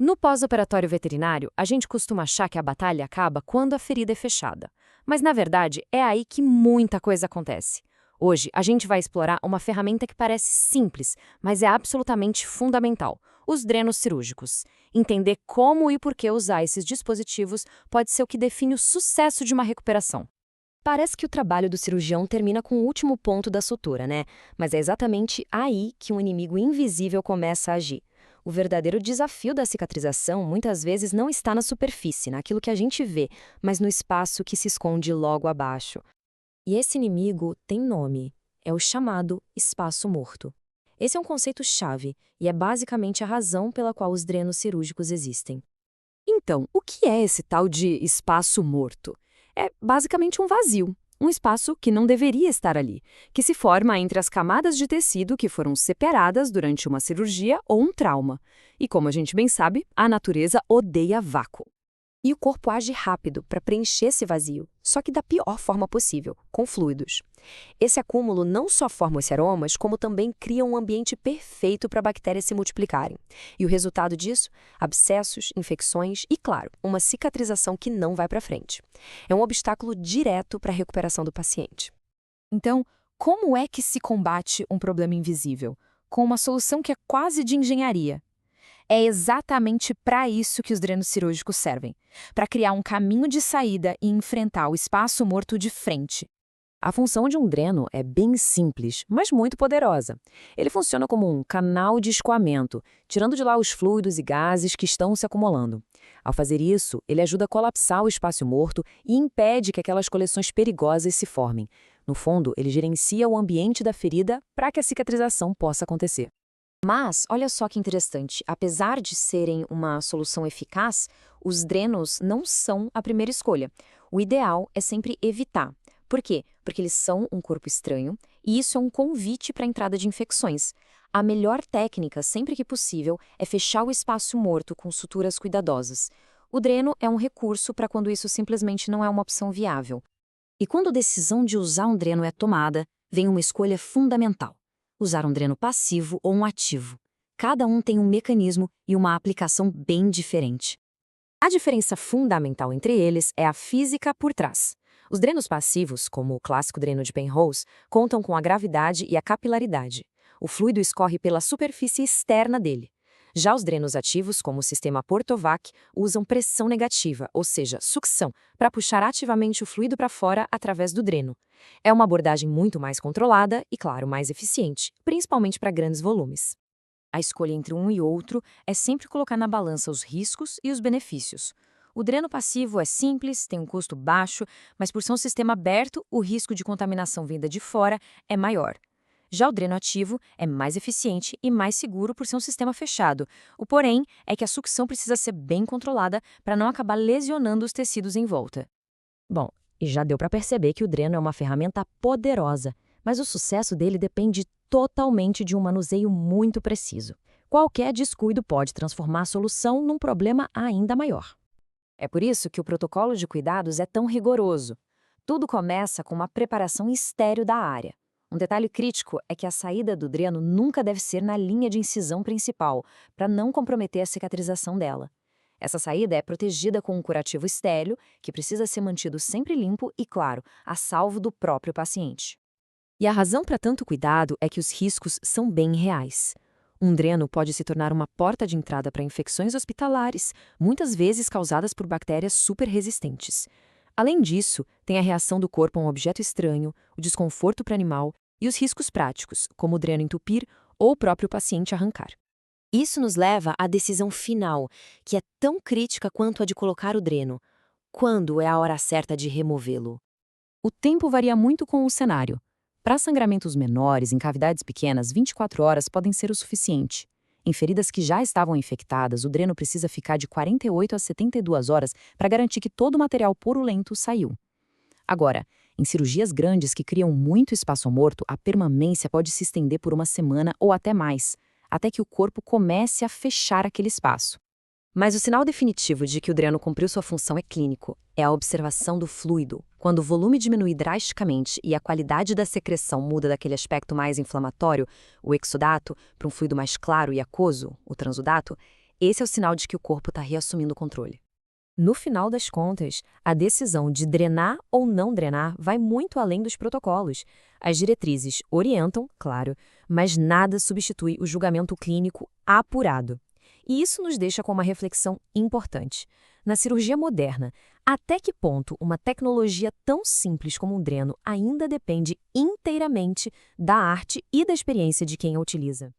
No pós-operatório veterinário, a gente costuma achar que a batalha acaba quando a ferida é fechada. Mas, na verdade, é aí que muita coisa acontece. Hoje, a gente vai explorar uma ferramenta que parece simples, mas é absolutamente fundamental: os drenos cirúrgicos. Entender como e por que usar esses dispositivos pode ser o que define o sucesso de uma recuperação. Parece que o trabalho do cirurgião termina com o último ponto da sutura, né? Mas é exatamente aí que um inimigo invisível começa a agir. O verdadeiro desafio da cicatrização muitas vezes não está na superfície, naquilo que a gente vê, mas no espaço que se esconde logo abaixo. E esse inimigo tem nome. É o chamado espaço morto. Esse é um conceito-chave e é basicamente a razão pela qual os drenos cirúrgicos existem. Então, o que é esse tal de espaço morto? É basicamente um vazio, um espaço que não deveria estar ali, que se forma entre as camadas de tecido que foram separadas durante uma cirurgia ou um trauma. E como a gente bem sabe, a natureza odeia vácuo. E o corpo age rápido para preencher esse vazio, só que da pior forma possível, com fluidos. Esse acúmulo não só forma os seromas, como também cria um ambiente perfeito para bactérias se multiplicarem. E o resultado disso? Abscessos, infecções e, claro, uma cicatrização que não vai para frente. É um obstáculo direto para a recuperação do paciente. Então, como é que se combate um problema invisível? Com uma solução que é quase de engenharia. É exatamente para isso que os drenos cirúrgicos servem, para criar um caminho de saída e enfrentar o espaço morto de frente. A função de um dreno é bem simples, mas muito poderosa. Ele funciona como um canal de escoamento, tirando de lá os fluidos e gases que estão se acumulando. Ao fazer isso, ele ajuda a colapsar o espaço morto e impede que aquelas coleções perigosas se formem. No fundo, ele gerencia o ambiente da ferida para que a cicatrização possa acontecer. Mas, olha só que interessante, apesar de serem uma solução eficaz, os drenos não são a primeira escolha. O ideal é sempre evitar. Por quê? Porque eles são um corpo estranho e isso é um convite para a entrada de infecções. A melhor técnica, sempre que possível, é fechar o espaço morto com suturas cuidadosas. O dreno é um recurso para quando isso simplesmente não é uma opção viável. E quando a decisão de usar um dreno é tomada, vem uma escolha fundamental: usar um dreno passivo ou um ativo. Cada um tem um mecanismo e uma aplicação bem diferente. A diferença fundamental entre eles é a física por trás. Os drenos passivos, como o clássico dreno de Penrose, contam com a gravidade e a capilaridade. O fluido escorre pela superfície externa dele. Já os drenos ativos, como o sistema Portovac, usam pressão negativa, ou seja, sucção, para puxar ativamente o fluido para fora através do dreno. É uma abordagem muito mais controlada e, claro, mais eficiente, principalmente para grandes volumes. A escolha entre um e outro é sempre colocar na balança os riscos e os benefícios. O dreno passivo é simples, tem um custo baixo, mas por ser um sistema aberto, o risco de contaminação vinda de fora é maior. Já o dreno ativo é mais eficiente e mais seguro por ser um sistema fechado. O porém é que a sucção precisa ser bem controlada para não acabar lesionando os tecidos em volta. Bom, e já deu para perceber que o dreno é uma ferramenta poderosa, mas o sucesso dele depende totalmente de um manuseio muito preciso. Qualquer descuido pode transformar a solução num problema ainda maior. É por isso que o protocolo de cuidados é tão rigoroso. Tudo começa com uma preparação estéril da área. Um detalhe crítico é que a saída do dreno nunca deve ser na linha de incisão principal, para não comprometer a cicatrização dela. Essa saída é protegida com um curativo estéril, que precisa ser mantido sempre limpo e, claro, a salvo do próprio paciente. E a razão para tanto cuidado é que os riscos são bem reais. Um dreno pode se tornar uma porta de entrada para infecções hospitalares, muitas vezes causadas por bactérias super resistentes. Além disso, tem a reação do corpo a um objeto estranho, o desconforto para o animal e os riscos práticos, como o dreno entupir ou o próprio paciente arrancar. Isso nos leva à decisão final, que é tão crítica quanto a de colocar o dreno. Quando é a hora certa de removê-lo? O tempo varia muito com o cenário. Para sangramentos menores, em cavidades pequenas, 24 horas podem ser o suficiente. Em feridas que já estavam infectadas, o dreno precisa ficar de 48 a 72 horas para garantir que todo o material purulento saiu. Agora, em cirurgias grandes que criam muito espaço morto, a permanência pode se estender por uma semana ou até mais, até que o corpo comece a fechar aquele espaço. Mas o sinal definitivo de que o dreno cumpriu sua função é clínico. É a observação do fluido. Quando o volume diminui drasticamente e a qualidade da secreção muda daquele aspecto mais inflamatório, o exudato, para um fluido mais claro e aquoso, o transudato, Esse é o sinal de que o corpo está reassumindo o controle. No final das contas, a decisão de drenar ou não drenar vai muito além dos protocolos. As diretrizes orientam, claro, mas nada substitui o julgamento clínico apurado. E isso nos deixa com uma reflexão importante. Na cirurgia moderna, até que ponto uma tecnologia tão simples como um dreno ainda depende inteiramente da arte e da experiência de quem a utiliza?